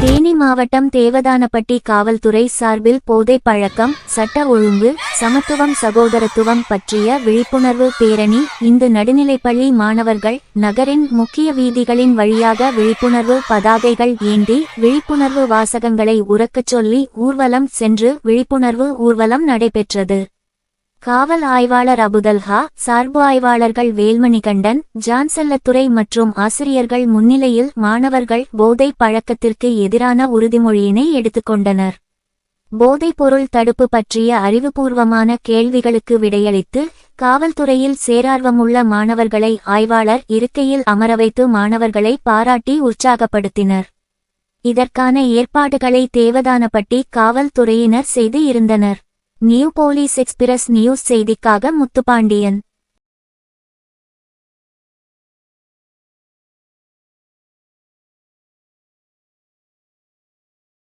தேனி மாவட்டம் தேவதானப்பட்டி காவல்துறை சார்பில் போதை பழக்கம், சட்ட ஒழுங்கு, சமத்துவம், சகோதரத்துவம் பற்றிய விழிப்புணர்வு பேரணி. இந்து நடுநிலைப்பள்ளி மாணவர்கள் நகரின் முக்கிய வீதிகளின் வழியாக விழிப்புணர்வு பதாகைகள் ஏந்தி விழிப்புணர்வு வாசகங்களை உரக்கச் சொல்லி ஊர்வலம் சென்று விழிப்புணர்வு ஊர்வலம் நடைபெற்றது. காவல் ஆய்வாளர் அபுதல்ஹா, சார்பு ஆய்வாளர்கள் வேல்மணிகண்டன், ஜான்செல்லத்துறை மற்றும் ஆசிரியர்கள் முன்னிலையில் மாணவர்கள் போதை பழக்கத்திற்கு எதிரான உறுதிமொழியினை எடுத்துக்கொண்டனர். போதைப் பொருள் தடுப்பு பற்றிய அறிவுபூர்வமான கேள்விகளுக்கு விடையளித்து காவல்துறையில் சேரார்வமுள்ள மாணவர்களை ஆய்வாளர் இருக்கையில் அமரவைத்து மாணவர்களை பாராட்டி உற்சாகப்படுத்தினர். இதற்கான ஏற்பாடுகளை தேவதானப்பட்டி காவல்துறையினர் செய்து இருந்தனர். நியூ போலீஸ் எக்ஸ்பிரஸ் நியூஸ் செய்திக்காக முத்துப்பாண்டியன்.